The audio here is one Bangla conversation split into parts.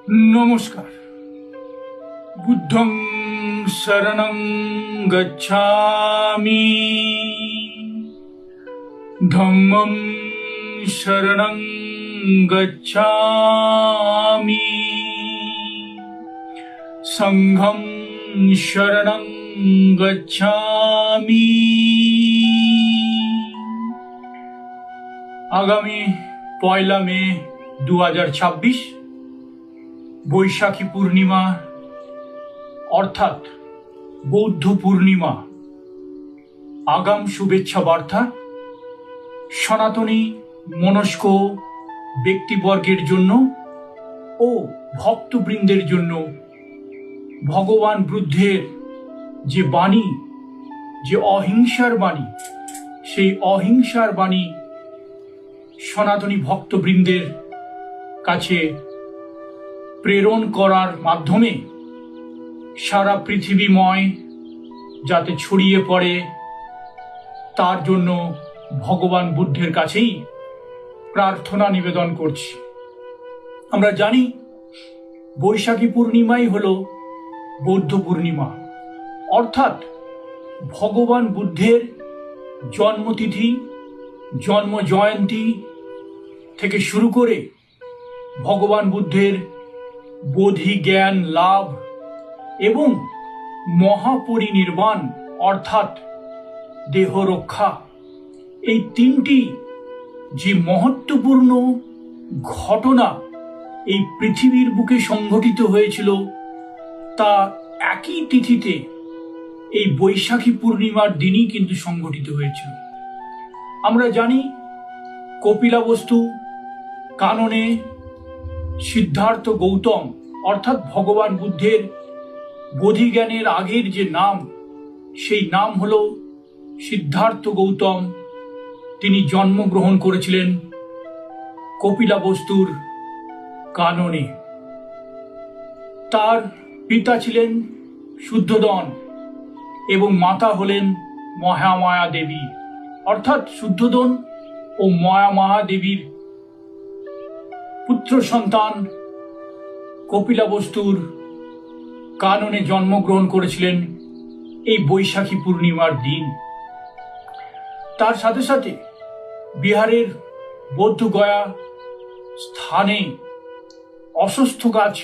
নমস্কার। বুদ্ধং শরণং গচ্ছামি, ধম্মং শরণং গচ্ছামি, সংঘং শরণং গচ্ছামি। আগামী 1 মে 2026 বৈশাখী পূর্ণিমা অর্থাৎ বৌদ্ধ পূর্ণিমা। আগাম শুভেচ্ছা বার্তা সনাতনী মনস্ক ব্যক্তিবর্গের জন্য ও ভক্তবৃন্দের জন্য। ভগবান বুদ্ধের যে বাণী, যে অহিংসার বাণী, সেই অহিংসার বাণী সনাতনী ভক্তবৃন্দের কাছে প্রেরণ করার মাধ্যমে সারা পৃথিবীময় যাতে ছড়িয়ে পড়ে, তার জন্য ভগবান বুদ্ধের কাছেই প্রার্থনা নিবেদন করছি। আমরা জানি বৈশাখী পূর্ণিমাই হল বৌদ্ধ পূর্ণিমা, অর্থাৎ ভগবান বুদ্ধের জন্মতিথি, জন্ম জয়ন্তী থেকে শুরু করে ভগবান বুদ্ধের বোধি জ্ঞান লাভ এবং মহাপরিনির্বাণ অর্থাৎ দেহ রক্ষা, এই তিনটি যে মহত্বপূর্ণ ঘটনা এই পৃথিবীর বুকে সংঘটিত হয়েছিল, তা একই তিথিতে এই বৈশাখী পূর্ণিমার দিনই কিন্তু সংঘটিত হয়েছিল। আমরা জানি কপিলাবস্তু কাননে সিদ্ধার্থ গৌতম অর্থাৎ ভগবান বুদ্ধের বোধিজ্ঞানের আগের যে নাম, সেই নাম হল সিদ্ধার্থ গৌতম। তিনি জন্মগ্রহণ করেছিলেন কপিলাবস্তুর কাননে। তার পিতা ছিলেন শুদ্ধোদন এবং মাতা হলেন মহামায়া দেবী, অর্থাৎ শুদ্ধোদন ও মহাদেবীর পুত্র সন্তান কপিলাবস্তুর কাননে জন্মগ্রহণ করেছিলেন এই বৈশাখী পূর্ণিমার দিন। তার সাথে সাথে বিহারের বৌদ্ধগয়া স্থানে অশ্বত্থ গাছ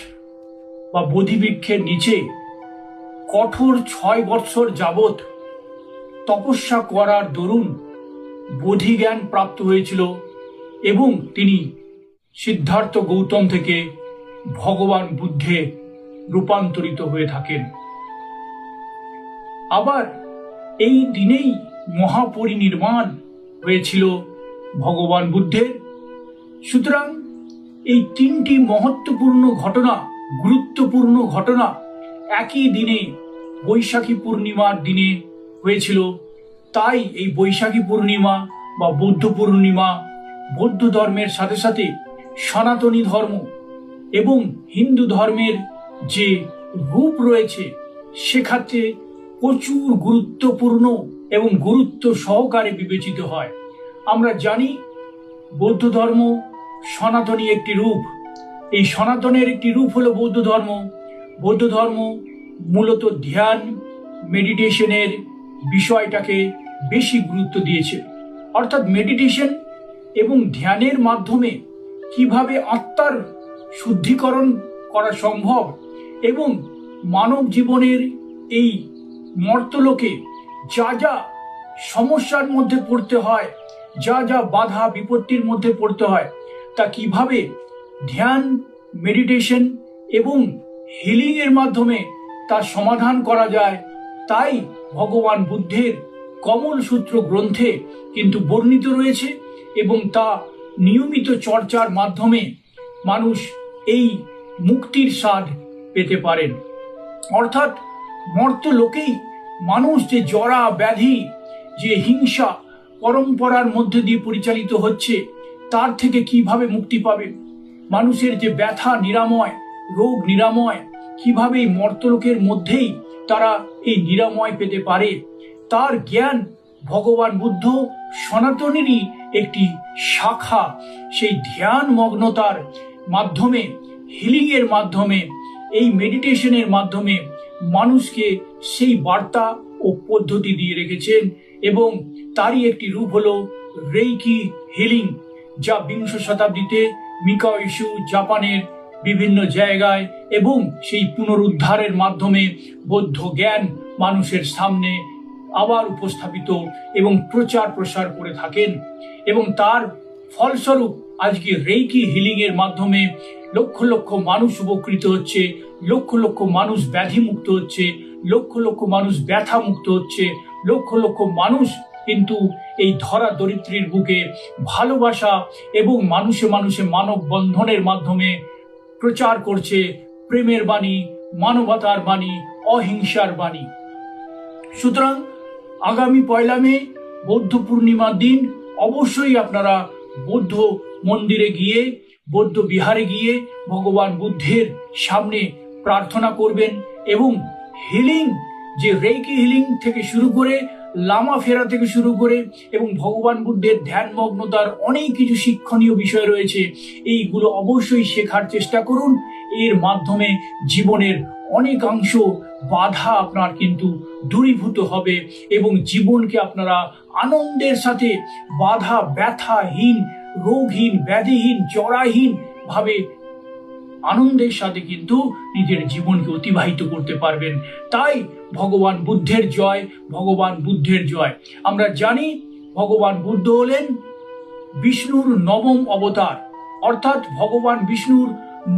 বা বোধিবৃক্ষের নিচে কঠোর 6 বৎসর যাবৎ তপস্যা করার দরুন বোধিজ্ঞান প্রাপ্ত হয়েছিল এবং তিনি সিদ্ধার্থ গৌতম থেকে ভগবান বুদ্ধে রূপান্তরিত হয়ে থাকেন। আবার এই দিনেই মহাপরিনির্বাণ হয়েছিল ভগবান বুদ্ধের। সুতরাং এই তিনটি মহত্বপূর্ণ ঘটনা, গুরুত্বপূর্ণ ঘটনা একই দিনে বৈশাখী পূর্ণিমার দিনে হয়েছিল। তাই এই বৈশাখী পূর্ণিমা বা বৌদ্ধ পূর্ণিমা বৌদ্ধ ধর্মের সাথে সাথে সনাতনী ধর্ম এবং হিন্দু ধর্মের যে রূপ রয়েছে, সেক্ষেত্রে প্রচুর গুরুত্বপূর্ণ এবং গুরুত্ব সহকারে বিবেচিত হয়। আমরা জানি বৌদ্ধ ধর্ম সনাতনী একটি রূপ। এই সনাতনের একটি রূপ হলো বৌদ্ধ ধর্ম। বৌদ্ধ ধর্ম মূলত ধ্যান, মেডিটেশনের বিষয়টাকে বেশি গুরুত্ব দিয়েছে। অর্থাৎ মেডিটেশন এবং ধ্যানের মাধ্যমে কিভাবে আত্মার শুদ্ধিকরণ করা সম্ভব এবং মানব জীবনের এই মর্তলোকে যা যা সমস্যার মধ্যে পড়তে হয়, যা যা বাধা বিপত্তির মধ্যে পড়তে হয়, তা কিভাবে ধ্যান, মেডিটেশন এবং হিলিং এর মাধ্যমে তার সমাধান করা যায়, তাই ভগবান বুদ্ধের কমল সূত্র গ্রন্থে কিন্তু বর্ণিত রয়েছে এবং তা নিয়মিত চর্চার মাধ্যমে মানুষ এই মুক্তির স্বাদ পেতে পারেন। অর্থাৎ মর্তলোকেই মানুষ যে জরা ব্যাধি, যে হিংসা পরম্পরার মধ্যে দিয়ে পরিচালিত হচ্ছে, তার থেকে কিভাবে মুক্তি পাবে, মানুষের যে ব্যথা নিরাময়, রোগ নিরাময়, কিভাবে এই মর্তলোকের মধ্যেই তারা এই নিরাময় পেতে পারে, তার জ্ঞান ভগবান বুদ্ধ সনাতনেরই একটি শাখা। সেই ধ্যান মগ্নতার মাধ্যমে হিলিং এর মাধ্যমে, এই মেডিটেশনের মাধ্যমে মানুষকে সেই বার্তা ও পদ্ধতি দিয়ে রেখেছেন, এবং তারই একটি রূপ হলো রেইকি হিলিং, যা বিংশ শতাব্দীতে মিকাও ইস্যু জাপানের বিভিন্ন জায়গায় এবং সেই পুনরুদ্ধারের মাধ্যমে বৌদ্ধ জ্ঞান মানুষের সামনে আবার উপস্থাপিত এবং প্রচার প্রসার করে থাকেন। এবং তার ফলস্বরূপ আজকে রেইকি হিলিং এর মাধ্যমে লক্ষ লক্ষ মানুষ উপকৃত হচ্ছে, লক্ষ লক্ষ মানুষ ব্যাধি মুক্ত হচ্ছে, লক্ষ লক্ষ মানুষ ব্যথা মুক্ত হচ্ছে, লক্ষ লক্ষ মানুষ কিন্তু এই ধরা দরিদ্রীর বুকে ভালোবাসা এবং মানুষে মানুষে মানব বন্ধনের মাধ্যমে প্রচার করছে প্রেমের বাণী, মানবতার বাণী, অহিংসার বাণী। সুতরাং আগামী 1 মে বৌদ্ধ পূর্ণিমার দিন অবশ্যই আপনারা বৌদ্ধ মন্দিরে গিয়ে, বৌদ্ধ বিহারে গিয়ে ভগবান বুদ্ধের সামনে প্রার্থনা করবেন, এবং হিলিং, যে রেইকি হিলিং থেকে শুরু করে লামা ফেরা থেকে শুরু করে এবং ভগবান বুদ্ধের ধ্যানমগ্নতার অনেক কিছু শিক্ষণীয় বিষয় রয়েছে, এইগুলো অবশ্যই শেখার চেষ্টা করুন। এর মাধ্যমে জীবনের অনেকাংশ বাধা আপনার কিন্তু দূরীভূত হবে এবং জীবনকে আপনারা আনন্দের সাথে বাধা ব্যথাহীন, রোগহীন, ব্যাধিহীন, জরাহীন ভাবে আনন্দের সাথে কিন্তু নিজের জীবনকে অতিবাহিত করতে পারবেন। তাই ভগবান বুদ্ধের জয়, ভগবান বুদ্ধের জয়। আমরা জানি ভগবান বুদ্ধ হলেন বিষ্ণুর নবম অবতার, অর্থাৎ ভগবান বিষ্ণুর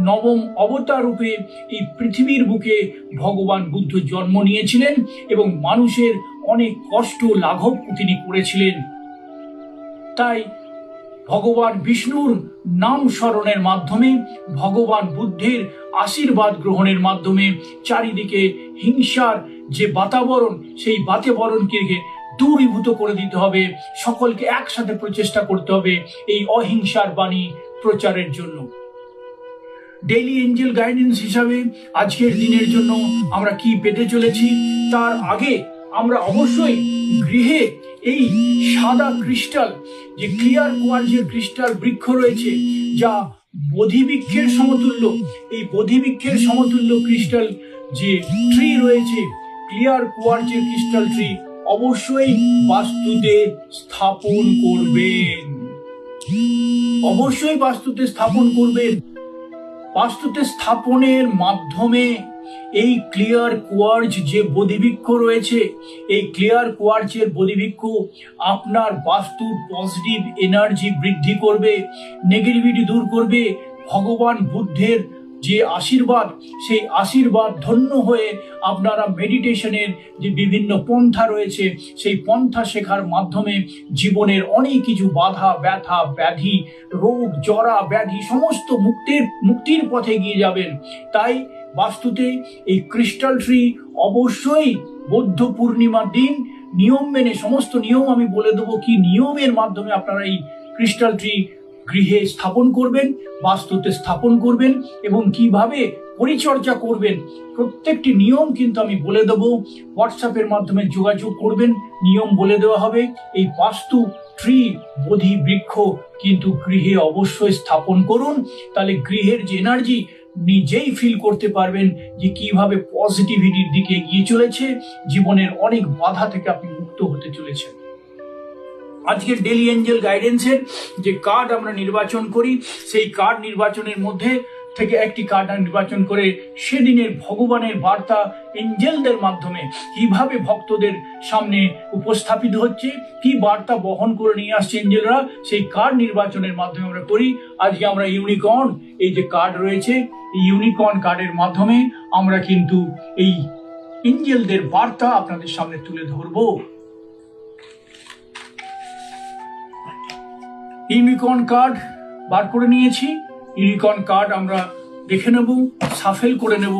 নবম অবতার রূপে এই পৃথিবীর বুকে ভগবান বুদ্ধ জন্ম নিয়েছিলেন এবং মানুষের অনেক কষ্ট লাঘব তিনি করেছিলেন। তাই ভগবান বিষ্ণুর নাম স্মরণের মাধ্যমে, ভগবান বুদ্ধের আশীর্বাদ গ্রহণের মাধ্যমে চারিদিকে হিংসার যে বাতাবরণ, সেই বাতাবরণকে দূরীভূত করে দিতে হবে। সকলকে একসাথে প্রচেষ্টা করতে হবে এই অহিংসার বাণী প্রচারের জন্য। ডেইলি এঞ্জেল গাইডেন্স হিসাবে আজকের দিনের জন্য আমরা কি পেতে চলেছি, তার আগে আমরা অবশ্যই গৃহে এই সাদা ক্রিস্টাল, যে ক্লিয়ার কোয়ার্টজের ক্রিস্টাল বৃক্ষ রয়েছে, যা বোধিবৃক্ষের সমতুল্য, এই বোধিবৃক্ষের সমতুল্য ক্রিস্টাল যে ট্রি রয়েছে, ক্লিয়ার কোয়ার্টজের ক্রিস্টাল ট্রি অবশ্যই বাস্তুতে স্থাপন করবেন, অবশ্যই বাস্তুতে স্থাপন করবেন। বাস্তুতে স্থাপনের মাধ্যমে এই ক্লিয়ার কোয়ার্টজ যে বোধিবৃক্ষ রয়েছে, এই ক্লিয়ার কোয়ার্টজের বোধিবৃক্ষ আপনার বাস্তুর পজিটিভ এনার্জি বৃদ্ধি করবে, নেগেটিভিটি দূর করবে। ভগবান বুদ্ধের যে আশীর্বাদ, সেই আশীর্বাদ ধন্য হয়ে আপনারা মেডিটেশনের যে বিভিন্ন পন্থা রয়েছে, সেই পন্থা শেখার মাধ্যমে জীবনের অনেক কিছু বাধা ব্যথা ব্যাধি, রোগ জরা ব্যাধি সমস্ত মুক্তির পথে গিয়ে যাবেন। তাই বাস্তুতে এই ক্রিস্টাল ট্রি অবশ্যই বৌদ্ধ পূর্ণিমার দিন নিয়ম মেনে, সমস্ত নিয়ম আমি বলে দেবো কি নিয়মের মাধ্যমে আপনারা এই ক্রিস্টাল ট্রি গৃহে স্থাপন করবেন, বাস্তুতে স্থাপন করবেন এবং কিভাবে পরিচর্যা করবেন, প্রত্যেকটি নিয়ম কিন্তু আমি বলে দেবো। হোয়াটসঅ্যাপের মাধ্যমে যোগাযোগ করবেন, নিয়ম বলে দেওয়া হবে। এই বাস্তু ট্রি বোধি বৃক্ষ কিন্তু গৃহে অবশ্যই স্থাপন করুন, তাহলে গৃহের যে এনার্জি নিজেই ফিল করতে পারবেন যে কিভাবে পজিটিভিটির দিকে এগিয়ে চলেছে, জীবনের অনেক বাধা থেকে আপনি মুক্ত হতে চলেছেন। আজকের ডেইলি এঞ্জেল গাইডেন্সের যে কার্ড আমরা নির্বাচন করি, সেই কার্ড নির্বাচনের মধ্যে থেকে একটি কার্ড নির্বাচন করে সেদিনের ভগবানের বার্তা এঞ্জেলদের মাধ্যমে কিভাবে ভক্তদের সামনে উপস্থাপিত হচ্ছে, কি বার্তা বহন করে নিয়ে আসছে এঞ্জেলরা, সেই কার্ড নির্বাচনের মাধ্যমে আমরা করি। আজকে আমরা ইউনিকর্ন, এই যে কার্ড রয়েছে, এই ইউনিকর্ন কার্ডের মাধ্যমে আমরা কিন্তু এই এঞ্জেলদের বার্তা আপনাদের সামনে তুলে ধরবো। ইউনিকর্ন কার্ড বার করে নিয়েছি। ইউনিকর্ন কার্ড আমরা দেখে নেব, সাফেল করে নেব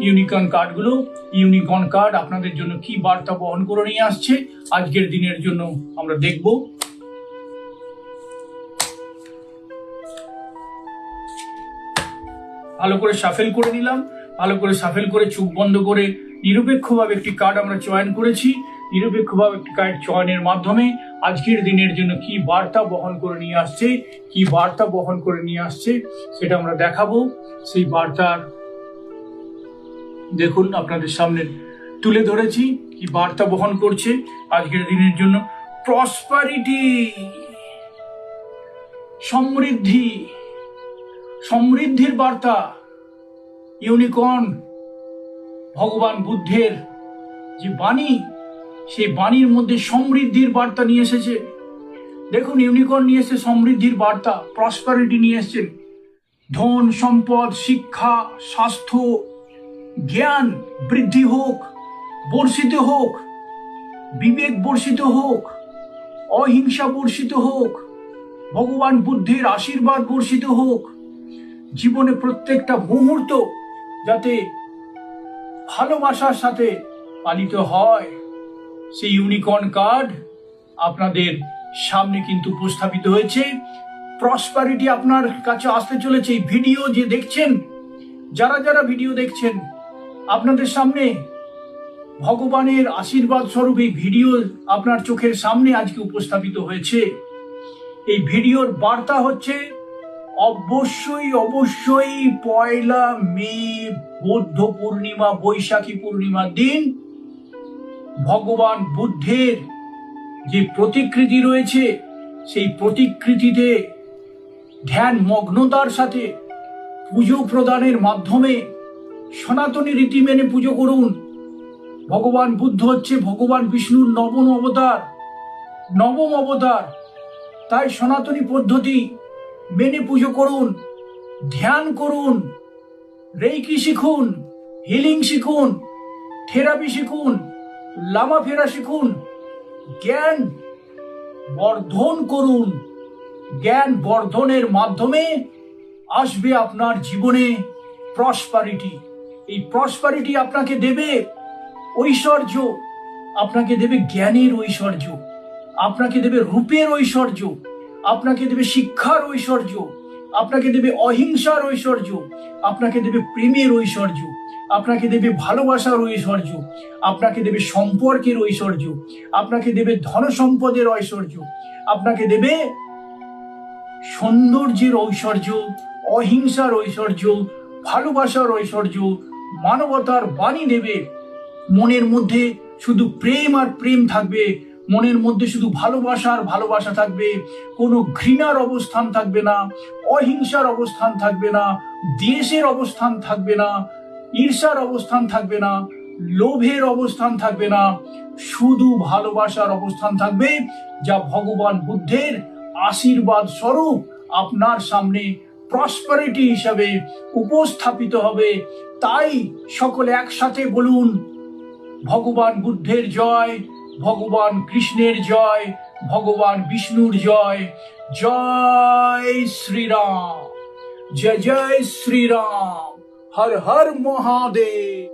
ইউনিকর্ন কার্ডগুলো। ইউনিকর্ন কার্ড আপনাদের জন্য কি বার্তা বহন করে নিয়ে আসছে আজকের দিনের জন্য আমরা দেখব। ভালো করে সাফেল করে নিলাম, ভালো করে সাফেল করে চোখ বন্ধ করে নিরপেক্ষভাবে একটি কার্ড আমরা চয়ন করেছি। নিরপেক্ষভাবে একটি কার্ড চয়নের মাধ্যমে আজকের দিনের জন্য কি বার্তা বহন করে নিয়ে আসছে, কি বার্তা বহন করে নিয়ে আসছে সেটা আমরা দেখাবো। সেই বার্তার দেখুন আপনাদের সামনে তুলে ধরেছি কি বার্তা বহন করছে আজকের দিনের জন্য। প্রসপারিটি, সমৃদ্ধি, সমৃদ্ধির বার্তা। ইউনিকর্ন ভগবান বুদ্ধের যে বাণী, সেই বাণীর মধ্যে সমৃদ্ধির বার্তা নিয়ে এসেছে। দেখুন, ইউনিকর্ন নিয়ে এসেছে সমৃদ্ধির বার্তা, প্রসপারিটি নিয়ে এসেছেন। ধন সম্পদ, শিক্ষা, স্বাস্থ্য, জ্ঞান বৃদ্ধি হোক, বর্ষিত হোক, বিবেক বর্ষিত হোক, অহিংসা বর্ষিত হোক, ভগবান বুদ্ধের আশীর্বাদ বর্ষিত হোক। জীবনে প্রত্যেকটা মুহূর্ত যাতে ভালোবাসার সাথে পালিত হয়, সেই ইউনিকর্ন কার্ড আপনাদের সামনে কিন্তু উপস্থাপিত হয়েছে। প্রসপারিটি আপনার কাছে আসতে চলেছে। এই ভিডিও যে দেখছেন, যারা যারা ভিডিও দেখছেন, আপনাদের সামনে ভগবানের আশীর্বাদ স্বরূপ এই ভিডিও আপনার চোখের সামনে আজকে উপস্থাপিত হয়েছে। এই ভিডিওর বার্তা হচ্ছে অবশ্যই অবশ্যই 1 মে বৌদ্ধ পূর্ণিমা, বৈশাখী পূর্ণিমার দিন ভগবান বুদ্ধের যে প্রতিকৃতি রয়েছে, সেই প্রতিকৃতিতে ধ্যান মগ্নতার সাথে পুজো প্রদানের মাধ্যমে সনাতনী রীতি মেনে পুজো করুন। ভগবান বুদ্ধ হচ্ছে ভগবান বিষ্ণুর নবম অবতার। তাই সনাতনী পদ্ধতি মেনে পুজো করুন, ধ্যান করুন, রেইকি শিখুন, হিলিং শিখুন, থেরাপি শিখুন, লামা ফেরা শিখুন, জ্ঞান বর্ধন করুন। জ্ঞান বর্ধনের মাধ্যমে আসবে আপনার জীবনে প্রসপারিটি। এই প্রসপারিটি আপনাকে দেবে ঐশ্বর্য, আপনাকে দেবে জ্ঞানের ঐশ্বর্য, আপনাকে দেবে রূপের ঐশ্বর্য, আপনাকে দেবে শিক্ষার ঐশ্বর্য, আপনাকে দেবে অহিংসার ঐশ্বর্য, আপনাকে দেবে প্রেমের ঐশ্বর্য, আপনাকে দেবে ভালোবাসার ঐশ্বর্য, আপনাকে দেবে সম্পর্কের ঐশ্বর্য, আপনাকে দেবে ধন সম্পদের ঐশ্বর্য, আপনাকে দেবে সৌন্দর্যের ঐশ্বর্য, অহিংসার ঐশ্বর্য, ভালোবাসার ঐশ্বর্য, মানবতার বাণী দেবে। মনের মধ্যে শুধু প্রেম আর প্রেম থাকবে, মনের মধ্যে শুধু ভালোবাসা আর ভালোবাসা থাকবে। কোনো ঘৃণার অবস্থান থাকবে না, অহিংসার অবস্থান থাকবে না, দ্বেষের অবস্থান থাকবে না, ঈর্ষার অবস্থান থাকবে না, লোভের অবস্থান থাকবে না, শুধু ভালোবাসার অবস্থান থাকবে, যা ভগবান বুদ্ধের আশীর্বাদ স্বরূপ আপনার সামনে প্রসপারিটি হিসাবে উপস্থাপিত হবে। তাই সকলে একসাথে বলুন, ভগবান বুদ্ধের জয়, ভগবান কৃষ্ণের জয়, ভগবান বিষ্ণুর জয়। জয় শ্রীরাম, জয় জয় শ্রীরাম, হর হর মহাদেব।